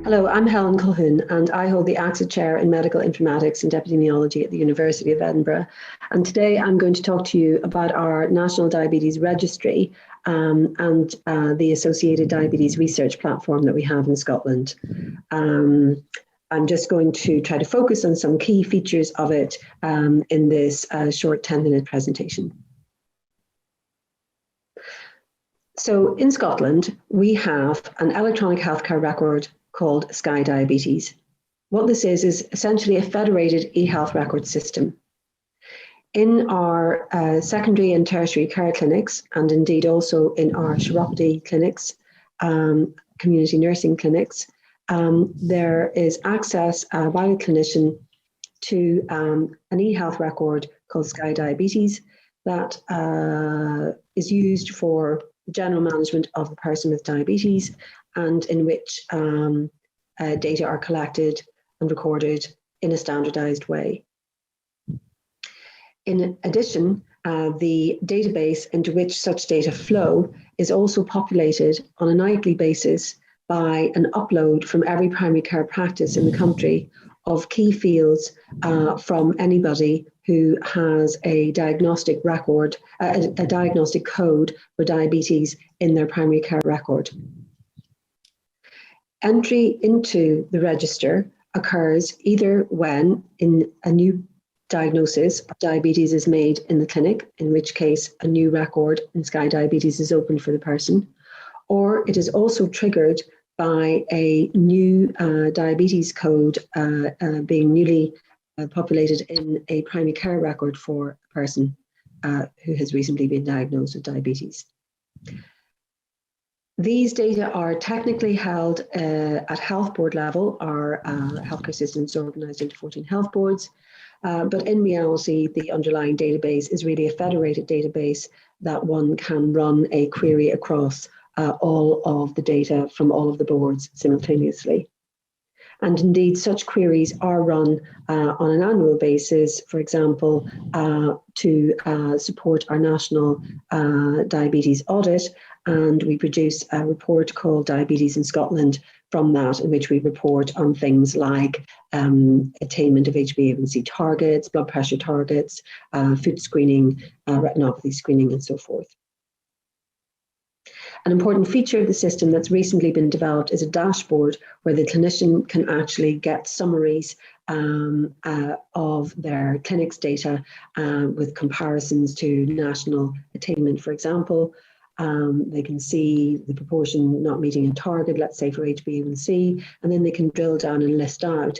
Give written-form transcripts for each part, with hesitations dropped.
Hello, I'm Helen Colhoun, and I hold the AXA Chair in Medical Informatics and Epidemiology at the University of Edinburgh. And today I'm going to talk to you about our National Diabetes Registry and the associated diabetes research platform that we have in Scotland. I'm just going to try to focus on some key features of it in this short 10-minute presentation. So in Scotland, we have an electronic healthcare record called SCI-Diabetes. What this is essentially a federated e-health record system. In our secondary and tertiary care clinics, and indeed also in our chiropody clinics, community nursing clinics, there is access by a clinician to an e-health record called SCI-Diabetes that is used for the general management of the person with diabetes, and in which data are collected and recorded in a standardized way. In addition, the database into which such data flow is also populated on a nightly basis by an upload from every primary care practice in the country of key fields from anybody who has a diagnostic record, a diagnostic code for diabetes in their primary care record. Entry into the register occurs either when a new diagnosis of diabetes is made in the clinic, in which case a new record in SCI-Diabetes is opened for the person, or it is also triggered by a new diabetes code being newly populated in a primary care record for a person who has recently been diagnosed with diabetes. These data are technically held at health board level. Our healthcare system is organised into 14 health boards, but in reality, the underlying database is really a federated database that one can run a query across all of the data from all of the boards simultaneously. And indeed, such queries are run on an annual basis, for example, to support our national diabetes audit. And we produce a report called Diabetes in Scotland from that, in which we report on things like attainment of HbA1c targets, blood pressure targets, food screening, retinopathy screening, and so forth. An important feature of the system that's recently been developed is a dashboard where the clinician can actually get summaries of their clinic's data with comparisons to national attainment, for example. They can see the proportion not meeting a target, let's say for HbA1c, and then they can drill down and list out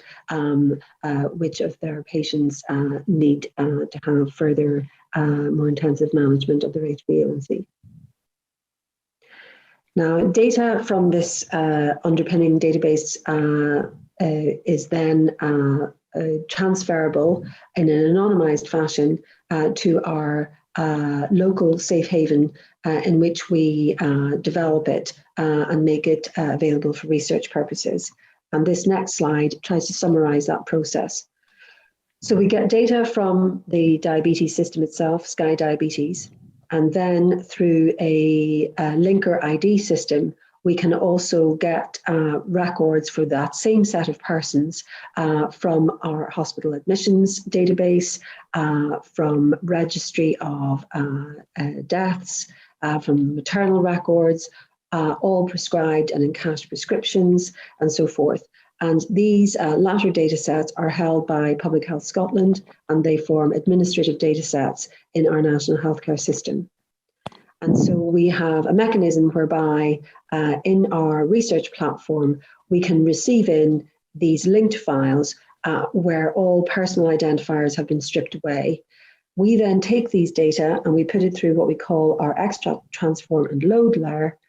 which of their patients need to have further, more intensive management of their HbA1c. Now, data from this underpinning database is then transferable in an anonymised fashion to our local safe haven in which we develop it and make it available for research purposes. And this next slide tries to summarize that process. So we get data from the diabetes system itself, SCI-Diabetes, and then through a linker ID system, we can also get records for that same set of persons from our hospital admissions database, from registry of deaths, from maternal records, all prescribed and in cash prescriptions, and so forth. And these latter data sets are held by Public Health Scotland, and they form administrative data sets in our national healthcare system. And so we have a mechanism whereby in our research platform, we can receive in these linked files where all personal identifiers have been stripped away. We then take these data and we put it through what we call our extract, transform, and load layer,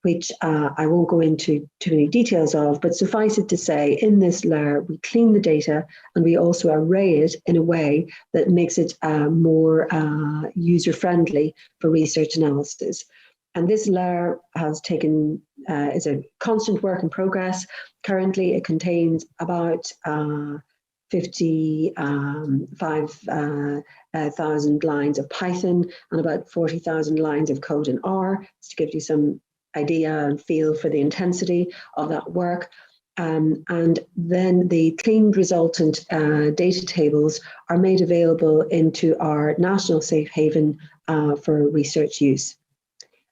which I won't go into too many details of, but suffice it to say, in this layer, we clean the data and we also array it in a way that makes it more user-friendly for research analysis. And this layer has taken, is a constant work in progress. Currently, it contains about 55,000 lines of Python and about 40,000 lines of code in R, just to give you some idea and feel for the intensity of that work. And then the cleaned resultant data tables are made available into our national safe haven for research use.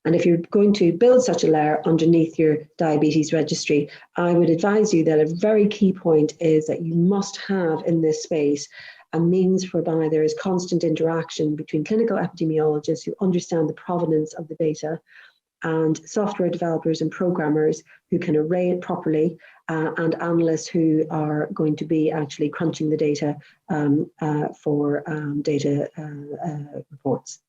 And if you're going to build such a layer underneath your diabetes registry, I would advise you that a very key point is that you must have in this space a means whereby there is constant interaction between clinical epidemiologists who understand the provenance of the data and software developers and programmers who can array it properly, and analysts who are going to be actually crunching the data for data reports.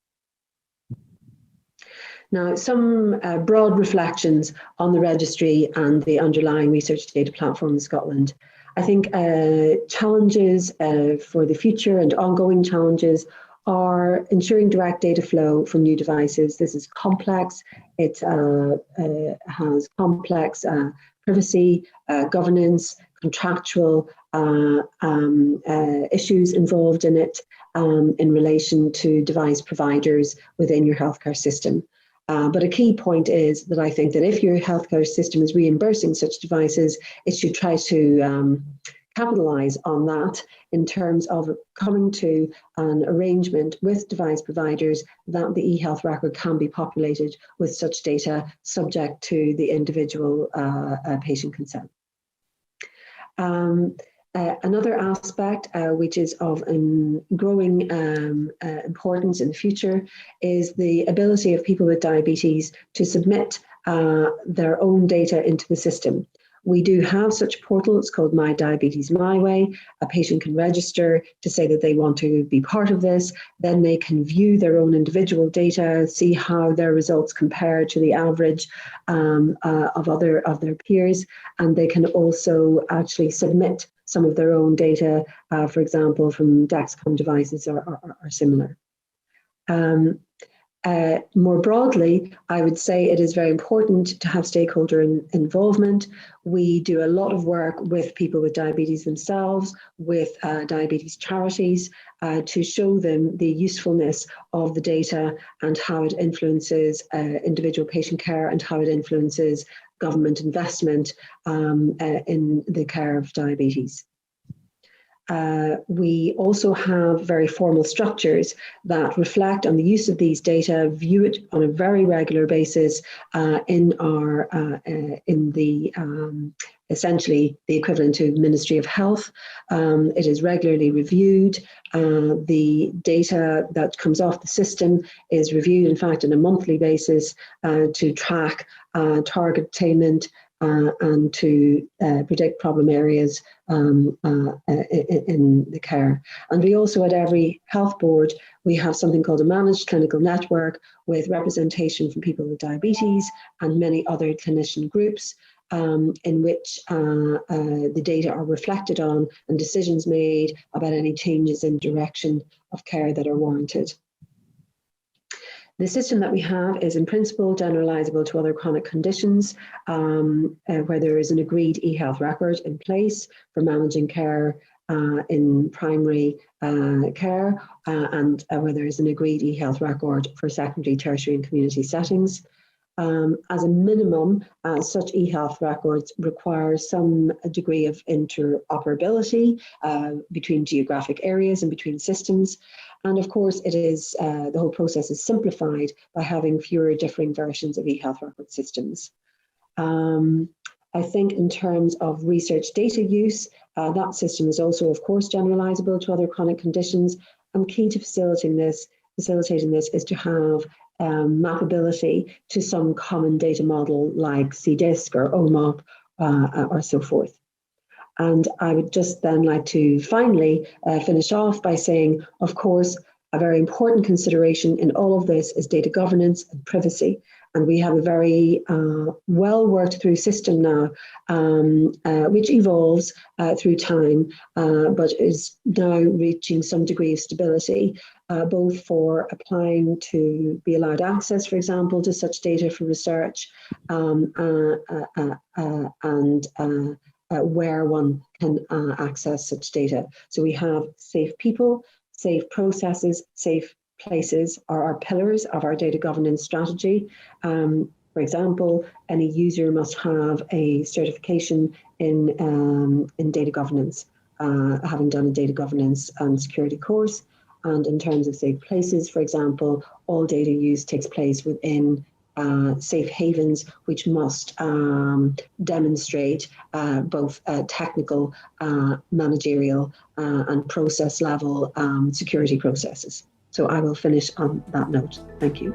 Now, some broad reflections on the registry and the underlying research data platform in Scotland. I think challenges for the future and ongoing challenges are ensuring direct data flow from new devices. This is complex. It has complex privacy, governance, contractual issues involved in it in relation to device providers within your healthcare system. But a key point is that I think that if your healthcare system is reimbursing such devices, it should try to capitalize on that in terms of coming to an arrangement with device providers that the e-health record can be populated with such data subject to the individual patient consent. Another aspect which is of growing importance in the future is the ability of people with diabetes to submit their own data into the system. We do have such a portal, it's called My Diabetes My Way. A patient can register to say that they want to be part of this. Then they can view their own individual data, see how their results compare to the average of their peers. And they can also actually submit some of their own data, for example, from Dexcom devices or similar. More broadly, I would say it is very important to have stakeholder involvement. We do a lot of work with people with diabetes themselves, with diabetes charities, to show them the usefulness of the data and how it influences individual patient care and how it influences government investment in the care of diabetes. We also have very formal structures that reflect on the use of these data, view it on a very regular basis in essentially the equivalent to Ministry of Health. It is regularly reviewed. The data that comes off the system is reviewed, in fact, on a monthly basis to track target attainment and to predict problem areas in the care. And we also, at every health board, we have something called a managed clinical network with representation from people with diabetes and many other clinician groups in which the data are reflected on and decisions made about any changes in direction of care that are warranted. The system that we have is in principle generalizable to other chronic conditions where there is an agreed e-health record in place for managing care in primary care and where there is an agreed e-health record for secondary, tertiary and community settings. As a minimum, such e-health records require some degree of interoperability between geographic areas and between systems. And of course, it is the whole process is simplified by having fewer differing versions of e-health record systems. I think in terms of research data use, that system is also, of course, generalizable to other chronic conditions. And key to facilitating this is to have mappability to some common data model like CDISC or OMOP or so forth. And I would just then like to finally finish off by saying, of course, a very important consideration in all of this is data governance and privacy. And we have a very well worked through system now, which evolves through time, but is now reaching some degree of stability, both for applying to be allowed access, for example, to such data for research and where one can access such data. So we have safe people, safe processes, safe places are our pillars of our data governance strategy. For example, any user must have a certification in data governance, having done a data governance and security course. And in terms of safe places, for example, all data use takes place within safe havens, which must demonstrate both technical, managerial, and process level security processes. So I will finish on that note. Thank you.